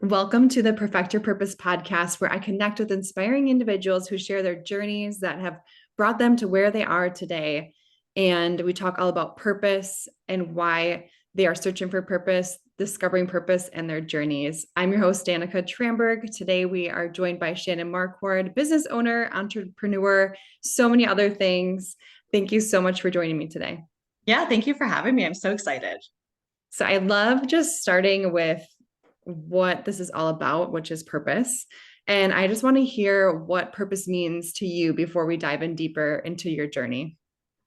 Welcome to the Perfect Your Purpose podcast, where I connect with inspiring individuals who share their journeys that have brought them to where they are today. And we talk all about purpose and why they are searching for purpose, discovering purpose, and their journeys. I'm your host, Danica Tramburg. Today, we are joined by Shannon Marquardt, business owner, entrepreneur, so many other things. Thank you so much for joining me today. Yeah, thank you for having me. I'm so excited. So I love just starting with what this is all about, which is purpose. And I just want to hear what purpose means to you before we dive in deeper into your journey.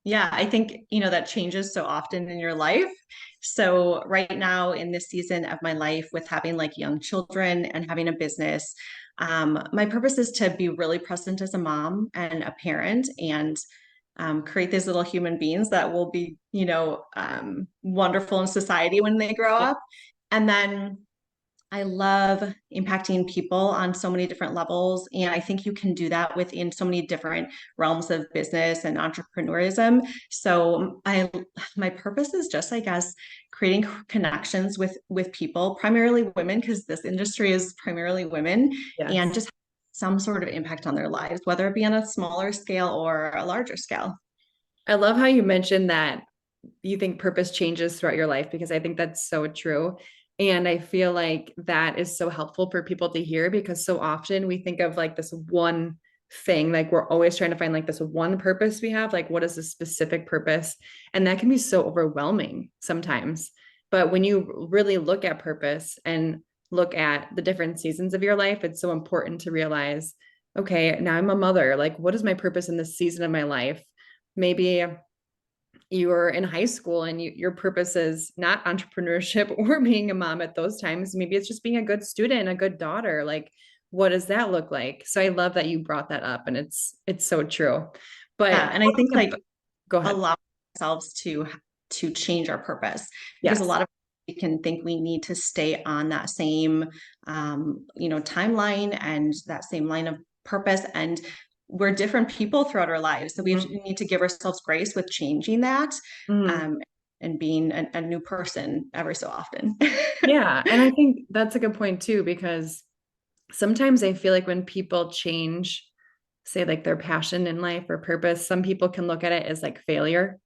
Yeah, I think, that changes so often in your life. So right now in this season of my life with having like young children and having a business, my purpose is to be really present as a mom and a parent and create these little human beings that will be, wonderful in society when they grow Yeah. up. And then I love impacting people on so many different levels. And I think you can do that within so many different realms of business and entrepreneurism. So my purpose is just, I guess, creating connections with people, primarily women, because this industry is primarily women, and Yes. just some sort of impact on their lives, whether it be on a smaller scale or a larger scale. I love how you mentioned that you think purpose changes throughout your life because I think that's so true. And I feel like that is so helpful for people to hear because so often we think of like this one thing, like we're always trying to find like this one purpose we have, like what is the specific purpose? And that can be so overwhelming sometimes. But when you really look at purpose and look at the different seasons of your life, it's so important to realize, okay, now I'm a mother. Like, what is my purpose in this season of my life? Maybe you're in high school and your purpose is not entrepreneurship or being a mom at those times. Maybe it's just being a good student, a good daughter. Like, what does that look like? So I love that you brought that up, and it's so true. Yeah, But and I think like go ahead. allow ourselves to change our purpose because a Yes. lot of we can think we need to stay on that same timeline and that same line of purpose, and we're different people throughout our lives, so we need to give ourselves grace with changing that, Mm-hmm. um, and being a new person every so often. Yeah, and I think that's a good point too, because sometimes I feel like when people change, say like their passion in life or purpose, some people can look at it as like failure.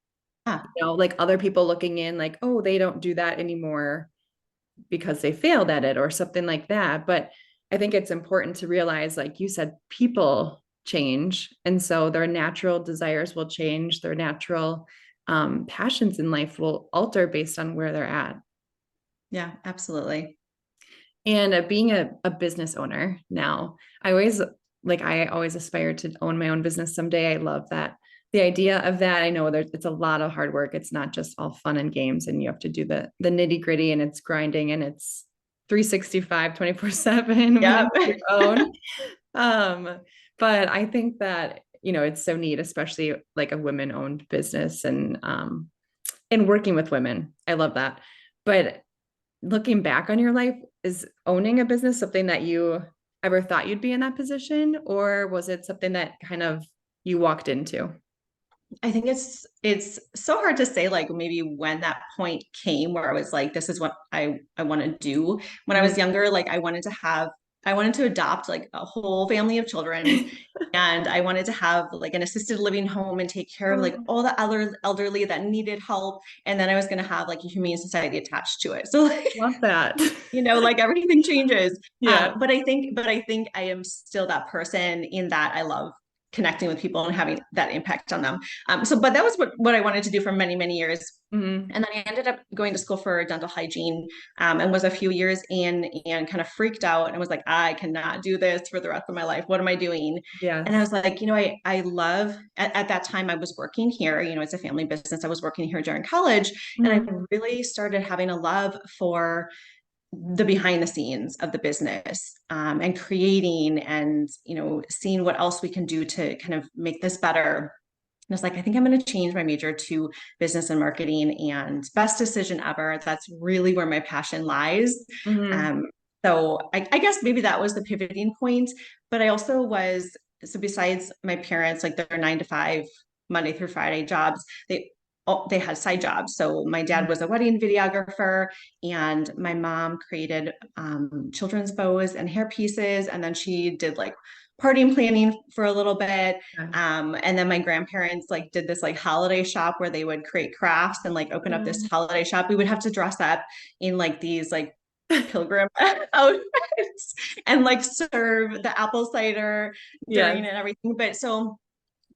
Yeah, Like other people looking in, like, oh, they don't do that anymore because they failed at it or something like that. But I think it's important to realize, like you said, people change. And so their natural desires will change, their natural passions in life will alter based on where they're at. yeah, absolutely. And being a business owner now, I always aspire to own my own business someday. I love that. The idea of that, I know it's a lot of hard work. It's not just all fun and games, and you have to do the nitty gritty, and it's grinding, and it's 365, 24/7 when Yeah. it's your own. Um, but I think that, it's so neat, especially like a women owned business and working with women. I love that. But looking back on your life, is owning a business something that you ever thought you'd be in that position, or was it something that kind of you walked into? I think it's so hard to say like maybe when that point came where I was like, this is what I want to do. When I was Mhm. younger, like I wanted to adopt like a whole family of children, and I wanted to have like an assisted living home and take care of like Oh, all the elderly that needed help. And then I was going to have like a humane society attached to it. So like, love that. like everything changes. Yeah. But I think I am still that person in that I love connecting with people and having that impact on them. But that was what I wanted to do for many, many years. Mhm. And then I ended up going to school for dental hygiene, and was a few years in and kind of freaked out and was like, I cannot do this for the rest of my life. What am I doing? And I Yes. was like, I love at that time I was working here, it's a family business. I was working here during college, and I Mhm. really started having a love for the behind the scenes of the business, and creating and seeing what else we can do to kind of make this better. And it's like, I think I'm going to change my major to business and marketing, and best decision ever. That's really where my passion lies. Mhm. So I guess maybe that was the pivoting point. But I also was, so besides my parents, like their 9 to 5, Monday through Friday jobs, oh, they had side jobs. So my dad was Mhm. a wedding videographer, and my mom created children's bows and hair pieces. And then she did like party planning for a little bit. Yeah. And then my grandparents like did this like holiday shop where they would create crafts and like open up this Oh. holiday shop. We would have to dress up in like these like pilgrim outfits and like serve the apple cider during Yes. and everything. But so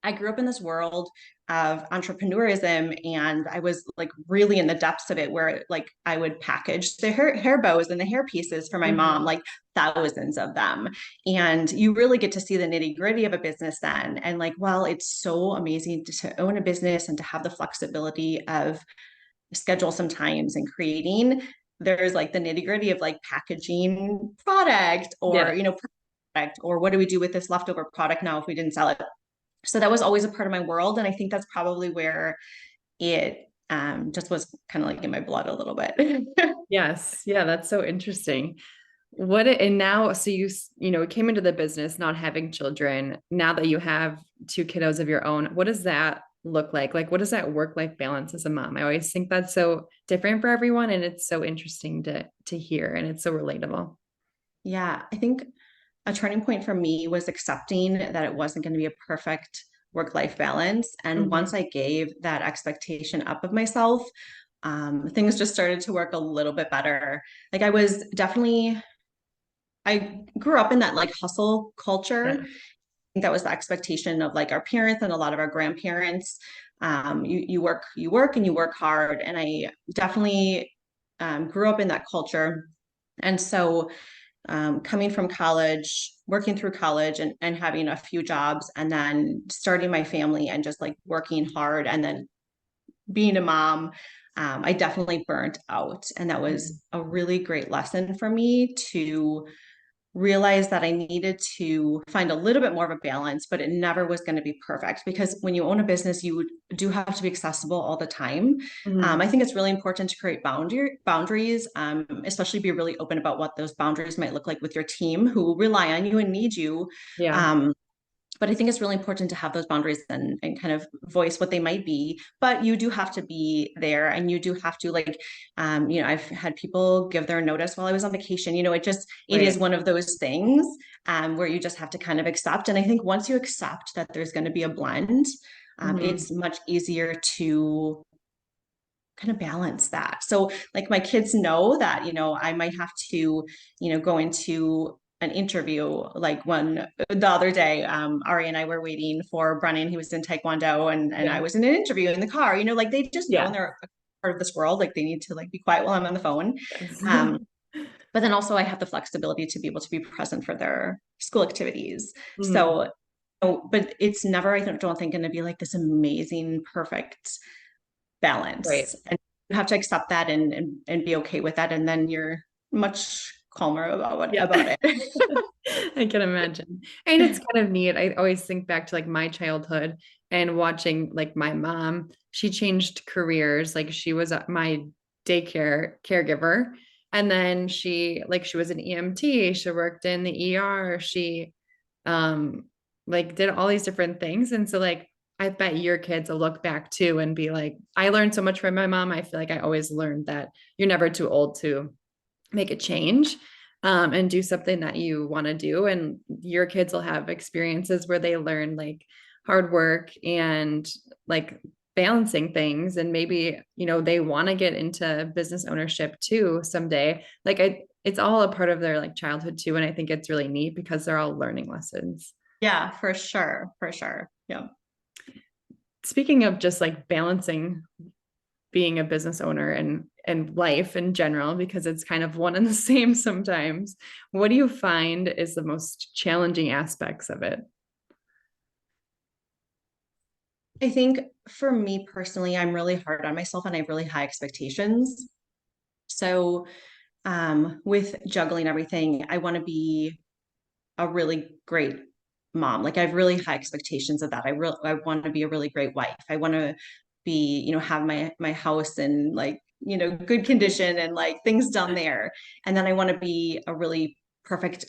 I grew up in this world of entrepreneurism, and I was like really in the depths of it where like I would package the hair bows and the hair pieces for my mom, Mhm. like thousands of them. And you really get to see the nitty gritty of a business then. And like, well, it's so amazing to own a business and to have the flexibility of schedule sometimes and creating. There's like the nitty gritty of like packaging product or, Yeah. product, or what do we do with this leftover product now if we didn't sell it? So that was always a part of my world. And I think that's probably where it just was kind of like in my blood a little bit. Yes. Yeah, that's so interesting. And now, so came into the business not having children. Now that you have two kiddos of your own, what does that look like? Like, what does that work-life balance as a mom? I always think that's so different for everyone, and it's so interesting to hear, and it's so relatable. Yeah, I think a turning point for me was accepting that it wasn't going to be a perfect work-life balance. And once Mhm. I gave that expectation up of myself, things just started to work a little bit better. Like I grew up in that like hustle culture. Yeah. Think that was the expectation of like our parents and a lot of our grandparents. You work and you work hard, and I definitely grew up in that culture. And so, coming from college, working through college, and having a few jobs, and then starting my family and just like working hard, and then being a mom, I definitely burnt out, and that was Mhm. a really great lesson for me to realized that I needed to find a little bit more of a balance, but it never was going to be perfect because when you own a business, you do have to be accessible all the time. Mhm. I think it's really important to create boundaries, especially be really open about what those boundaries might look like with your team who rely on you and need you. Yeah. Um, but I think it's really important to have those boundaries and kind of voice what they might be. But you do have to be there, and you do have to like, I've had people give their notice while I was on vacation. It is Right. one of those things where you just have to kind of accept. And I think once you accept that there's going to be a blend, Mhm. it's much easier to kind of balance that. So like my kids know that, I might have to, go into an interview like one the other day, Ari and I were waiting for Brennan. He was in Taekwondo, and I Yeah. was in an interview in the car, like they just know Yeah. they're a part of this world. Like they need to like be quiet while I'm on the phone. Yes. Um, but then also I have the flexibility to be able to be present for their school activities. Mhm. So, but it's never, I don't think, going to be like this amazing, perfect balance. Right. And you have to accept that and be okay with that. And then you're much calmer Yeah. about it. I can imagine. And it's kind of neat. I always think back to like my childhood and watching like my mom, she changed careers. Like she was my daycare caregiver. And then she was an EMT. She worked in the ER. She um like did all these different things. And so like I bet your kids will look back too and be like, I learned so much from my mom. I feel like I always learned that you're never too old to make a change, and do something that you want to do. And your kids will have experiences where they learn like hard work and like balancing things. And maybe, they want to get into business ownership too someday. It's all a part of their like childhood too. And I think it's really neat because they're all learning lessons. Yeah, for sure. For sure. Yeah. Speaking of just like balancing being a business owner and life in general, because it's kind of one and the same sometimes, what do you find is the most challenging aspects of it? I think for me personally, I'm really hard on myself and I have really high expectations. So, with juggling everything, I want to be a really great mom. Like I have really high expectations of that. I want to be a really great wife. I want to be, have my house in like, good condition and like things done there. And then I want to be a really perfect,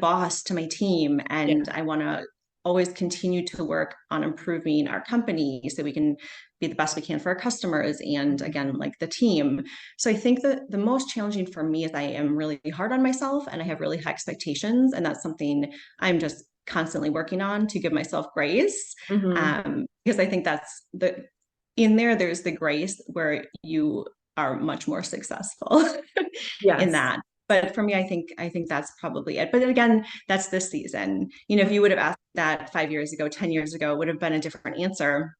boss to my team. Yeah. And I want to always continue to work on improving our company so we can be the best we can for our customers and again, like the team. So I think that the most challenging for me is I am really hard on myself and I have really high expectations. And that's something I'm just constantly working on to give myself grace. Mm-hmm. Because I think that's there's the grace where you are much more successful in Yes. that. But for me, I think that's probably it. But again, that's this season. If you would have asked that 5 years ago, 10 years ago, it would have been a different answer.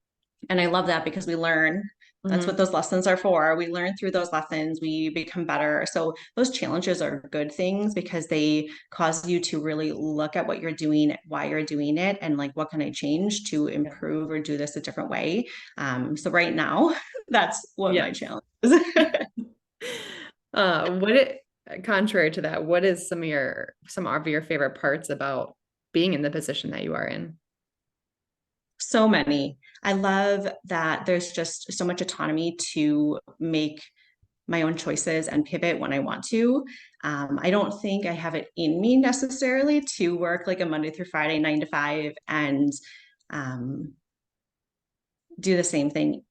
And I love that because we learn. That's what Mm-hmm. those lessons are for. We learn through those lessons, we become better. So those challenges are good things because they cause you to really look at what you're doing, why you're doing it, and like what can I change to Yeah. improve or do this a different way. So right now, that's what my Yes. challenge is. What it contrary to that, what is some of your favorite parts about being in the position that you are in? So many. I love that there's just so much autonomy to make my own choices and pivot when I want to. I don't think I have it in me necessarily to work like a Monday through Friday, 9 to 5, and um, do the same thing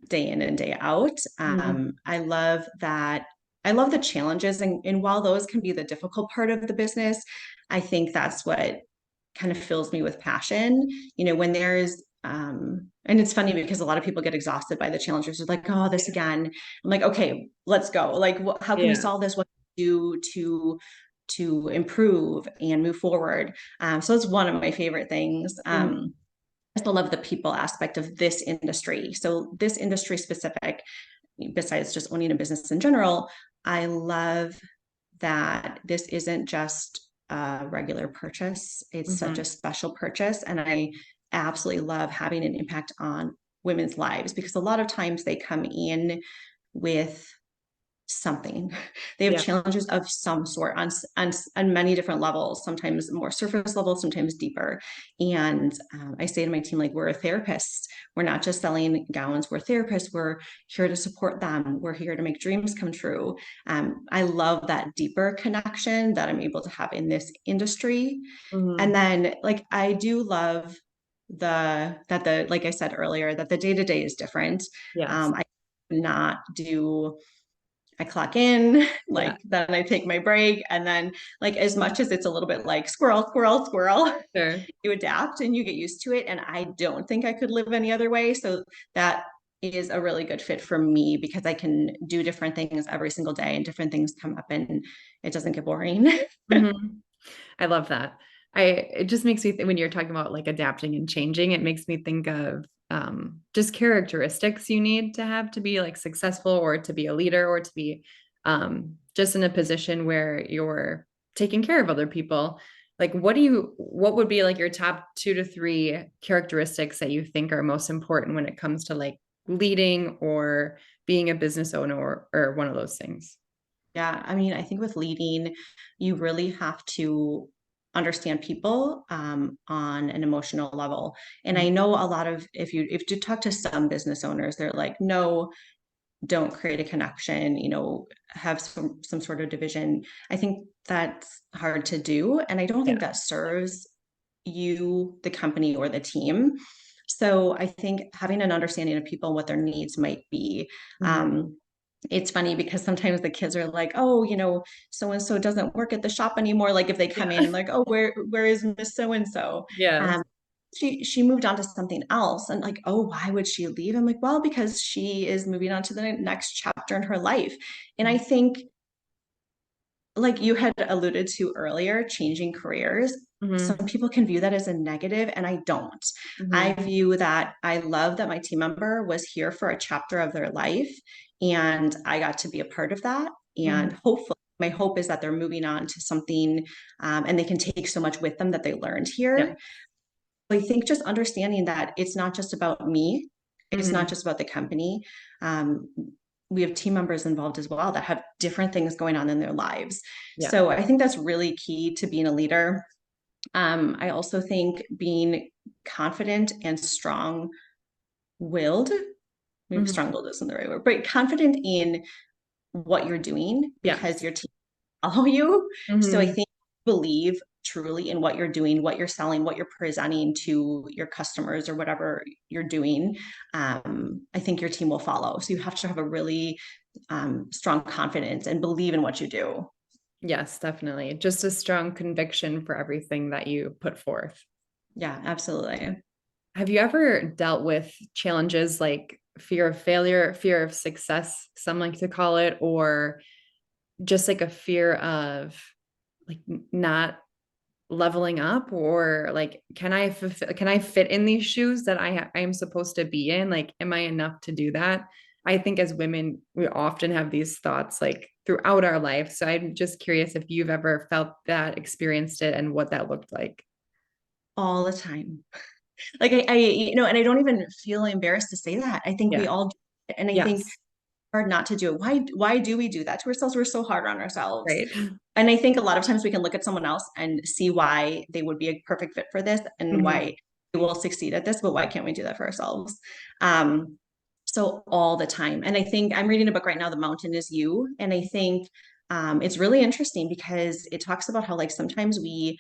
day in and day out. Mm-hmm. I love that. I love the challenges, and while those can be the difficult part of the business, I think that's what kind of fills me with passion. When there's and it's funny because a lot of people get exhausted by the challenges. They're like, oh, this again. I'm like, okay, let's go. Like, how can we Yeah. solve this? What can we do to improve and move forward? So it's one of my favorite things. Mm-hmm. I still love the people aspect of this industry. So this industry specific, besides just owning a business in general, I love that this isn't just a regular purchase. It's such Mm-hmm. a special purchase. And I absolutely love having an impact on women's lives because a lot of times they come in with something. They have Yeah. challenges of some sort on many different levels, sometimes more surface level, sometimes deeper. And I say to my team, like, we're a therapist. We're not just selling gowns, we're therapists. We're here to support them. We're here to make dreams come true. I love that deeper connection that I'm able to have in this industry. And Mm-hmm. then like I do love the like I said earlier, that the day-to-day is different. Yes. I not do I clock in, Yeah. like then I take my break. And then like as much as it's a little bit like squirrel, squirrel, squirrel, Sure. you adapt and you get used to it. And I don't think I could live any other way. So that is a really good fit for me because I can do different things every single day and different things come up and it doesn't get boring. Mm-hmm. I love that. It just makes me when you're talking about like adapting and changing, it makes me think of just characteristics you need to have to be like successful or to be a leader or to be just in a position where you're taking care of other people. Like, what would be like your top 2 to 3 characteristics that you think are most important when it comes to like leading or being a business owner or one of those things? Yeah, I mean, I think with leading, you really have to understand people on an emotional level. And I know a lot of if you talk to some business owners, they're like, no, don't create a connection, have some sort of division. I think that's hard to do, and I don't think Yeah. that serves you, the company, or the team. So I think having an understanding of people, what their needs might be. Mhm. Um, it's funny because sometimes the kids are like, oh, so and so doesn't work at the shop anymore. Like if they come in Yeah. and like, oh, where is Miss So and so? Yes. She moved on to something else, and like, oh, why would she leave? I'm like, well, because she is moving on to the next chapter in her life. And I think, like you had alluded to earlier, changing careers, some Mhm. people can view that as a negative, and I don't. I Mhm. view that I love that my team member was here for a chapter of their life, and I got to be a part of that. And Mhm. hopefully, my hope is that they're moving on to something, and they can take so much with them that they learned Yeah. here. I think just understanding that it's not just about me, it's not Mhm. just about the company. Um, we have team members involved as well that have different things going on in their lives. Yeah. So I think that's really key to being a leader. I also think being confident and strong willed, maybe Mhm. strong willed isn't the right word, but confident in what you're doing Yeah. because your team follow you. So I Mhm. think believe truly in what you're doing, what you're selling, what you're presenting to your customers or whatever you're doing, I think your team will follow. So you have to have a really strong confidence and believe in what you do. Yes, definitely. Just a strong conviction for everything that you put forth. Yeah, absolutely. Have you ever dealt with challenges like fear of failure, fear of success, some like to call it, or just like a fear of like not leveling up, or like can I fit in these shoes that I am supposed to be in? Like, am I enough to do that? I think as women, we often have these thoughts like throughout our life. So I'm just curious if you've ever felt that, experienced it, and what that looked like. All the time. Like and I don't even feel embarrassed to say that. I think we Yeah. all do it. And I think Yes. hard not to do it. Why do we do that to ourselves? We're so hard on ourselves. Right. And I think a lot of times we can look at someone else and see why they would be a perfect fit for this and Mhm. why they will succeed at this, but why can't we do that for ourselves? Um, so all the time. And I think I'm reading a book right now, The Mountain is You. And I think it's really interesting because it talks about how like sometimes we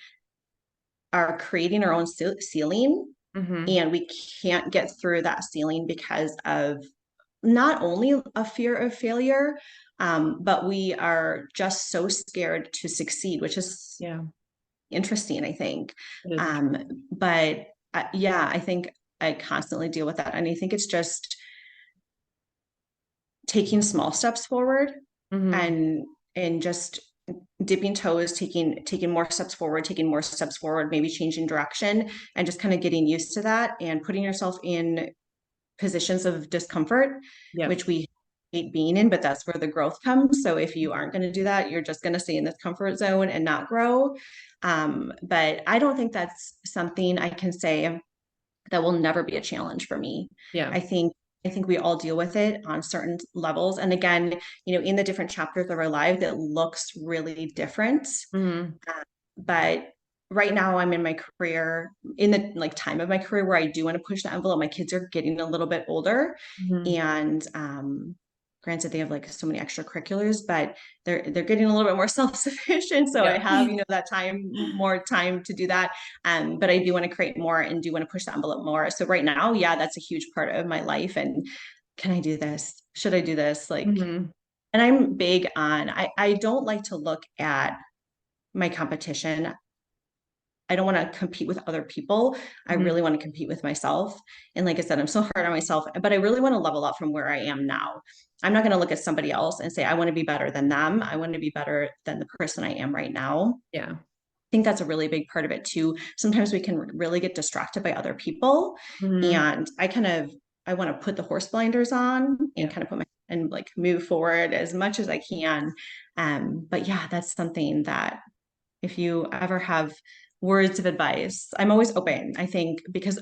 are creating our own ceiling Mhm. and we can't get through that ceiling because of not only a fear of failure, but we are just so scared to succeed, which is Yeah, interesting, I think. it is. Um, but yeah, I think I constantly deal with that. And I think it's just taking small steps forward Mhm. and just dipping toes, taking more steps forward, maybe changing direction and just kind of getting used to that and putting yourself in positions of discomfort, Yep. which we hate being in, but that's where the growth comes. So if you aren't going to do that, you're just going to stay in this comfort zone and not grow. But I don't think that's something I can say that will never be a challenge for me. Yeah. I think I think we all deal with it on certain levels. And again, in the different chapters of our life, that looks really different. Mhm. But right now I'm in my career in the like time of my career where I do want to push the envelope. My kids are getting a little bit older Mhm. and granted they have like so many extracurriculars, but they're getting a little bit more self-sufficient. So I Yep. have, that more time to do that. But I do want to create more and do want to push the envelope more. So right now, yeah, that's a huge part of my life. And can I do this? Should I do this? Like, Mhm. and I'm big on I don't like to look at my competition. I don't want to compete with other people. I Mhm. really want to compete with myself. And like I said, I'm so hard on myself, but I really want to level up from where I am now. I'm not going to look at somebody else and say, I want to be better than them. I want to be better than the person I am right now. Yeah. I think that's a really big part of it too. Sometimes we can really get distracted by other people. Mhm. And I want to put the horse blinders on and Yeah. kind of and like move forward as much as I can. But yeah, that's something that if you ever have words of advice, I'm always open. I think because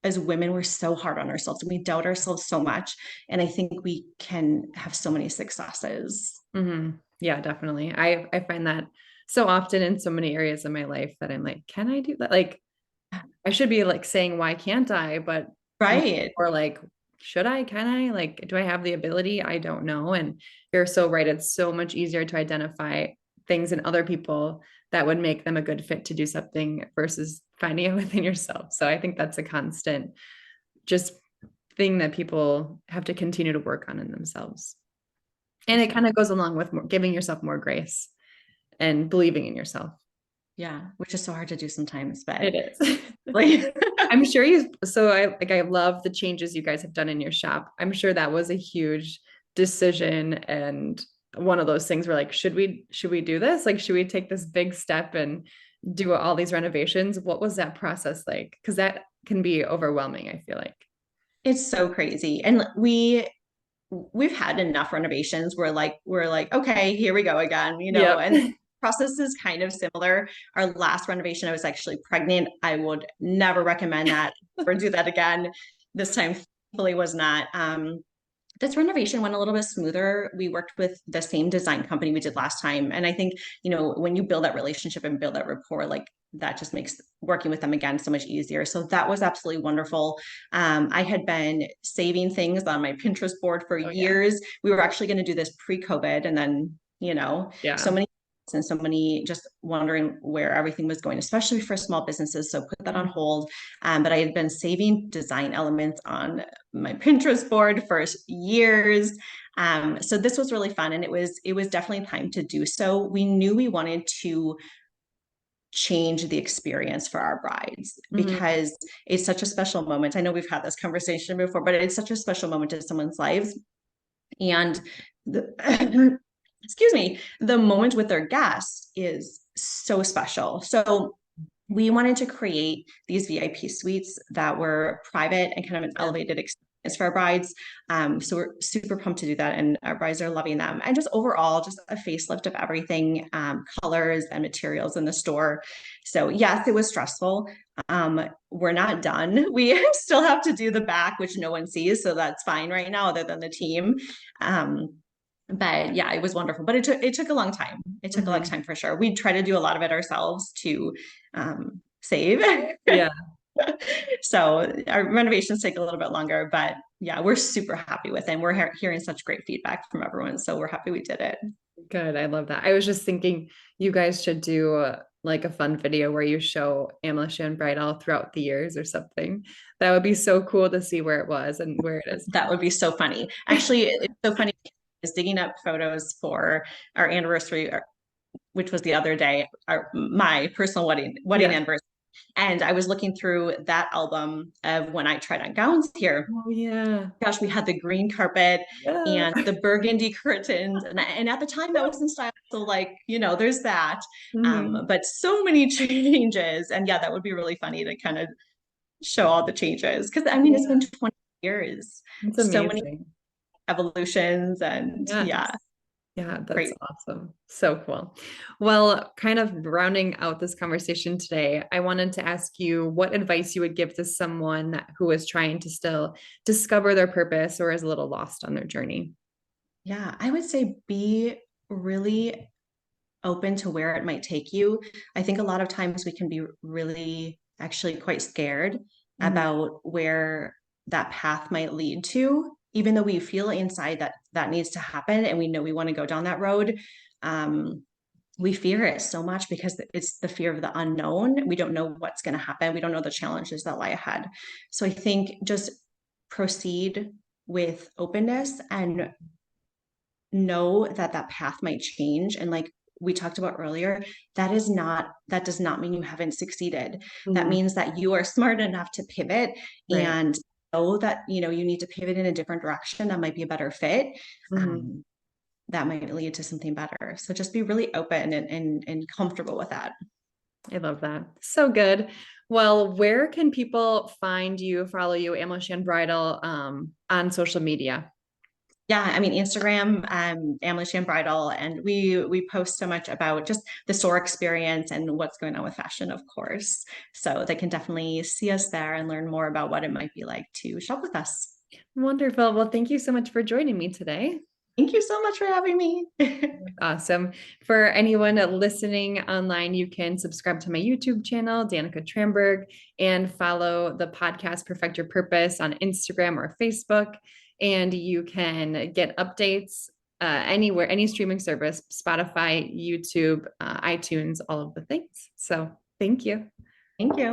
as women, we're so hard on ourselves and we doubt ourselves so much. And I think we can have so many successes. Mhm. Yeah, definitely. I find that so often in so many areas of my life that I'm like, can I do that? Like, I should be like saying, why can't I? But Right. or like, should I? Can I? Like, do I have the ability? I don't know. And you're so right. It's so much easier to identify things in other people that would make them a good fit to do something versus finding it within yourself. So I think that's a constant just thing that people have to continue to work on in themselves. For And it kind sure. of goes along with giving yourself more grace and believing in yourself. Yeah. Which is so hard to do sometimes, but It is. like, I'm sure I love the changes you guys have done in your shop. I'm sure that was a huge decision and one of those things where like, should we do this? Like, should we take this big step and do all these renovations? What was that process like? Because that can be overwhelming, I feel like. it's so crazy. And we've had enough renovations where like we're like, okay, here we go again, Yep. and process is kind of similar. Our last renovation, I was actually pregnant. I would never recommend that or do that again. This time thankfully was not. This renovation went a little bit smoother. We worked with the same design company we did last time. And I think, when you build that relationship and build that rapport, like that just makes working with them again so much easier. So that was absolutely wonderful. I had been saving things on my Pinterest board for Oh yeah. years. We were actually going to do this pre-COVID and then, Yeah. so many and so many just wondering where everything was going, especially for small businesses. So put that on hold. But I had been saving design elements on my Pinterest board for years. So this was really fun, and it was definitely time to do so. We knew we wanted to change the experience for our brides because it's such a special moment. I know we've had this conversation before, but it's such a special moment in someone's lives. And the excuse me, the moment with their guests is so special. So we wanted to create these VIP suites that were private and kind of an elevated experience for our brides. So we're super pumped to do that, and our brides are loving them. And just overall, just a facelift of everything, colors and materials in the store. So yes, it was stressful. We're not done. We still have to do the back, which no one sees, so that's fine right now, other than the team. But yeah, it was wonderful. But it took a long time. It took a long time for sure. We try to do a lot of it ourselves to save. Yeah. So our renovations take a little bit longer, but yeah, we're super happy with it. And we're hearing such great feedback from everyone. So we're happy we did it. Good. I love that. I was just thinking you guys should do like a fun video where you show Amelishan Bridal throughout the years or something. That would be so cool to see where it was and where it is. That would be so funny. Actually, it's so funny. I was digging up photos for our anniversary, which was the other day, my personal wedding anniversary. And I was looking through that album of when I tried on gowns here. Oh yeah. Gosh, we had the green carpet Yeah. and the burgundy curtains. And at the time that was in style. So like, there's that. But so many changes. And yeah, that would be really funny to kind of show all the changes. Cause I mean, it's been 20 years. It's So many amazing. evolutions and yeah. Yeah, that's Great. awesome. So cool. Well, kind of rounding out this conversation today, I wanted to ask you what advice you would give to someone who is trying to still discover their purpose or is a little lost on their journey. Yeah, I would say be really open to where it might take you. I think a lot of times we can be really actually quite scared about where that path might lead to, even though we feel inside that that needs to happen and we know we want to go down that road. We fear it so much because it's the fear of the unknown. We don't know what's going to happen. We don't know the challenges that lie ahead. So I think just proceed with openness and know that that path might change. And like we talked about earlier, that does not mean you haven't succeeded. That means that you are smart enough to pivot Right. and know that, you need to pivot in a different direction that might be a better fit. That might lead to something better. So just be really open and comfortable with that. I love that. So good. Well, where can people find you, follow you, Amelishan Bridal, on social media? Yeah, I mean Instagram, Amelishan Bridal, and we post so much about just the store experience and what's going on with fashion, of course. So they can definitely see us there and learn more about what it might be like to shop with us. Wonderful. Well, thank you so much for joining me today. Thank you so much for having me. Awesome. For anyone listening online, you can subscribe to my YouTube channel, Danica Tramburg, and follow the podcast Perfect Your Purpose on Instagram or Facebook. And you can get updates anywhere, any streaming service, Spotify, YouTube, iTunes, all of the things. So thank you. Thank you.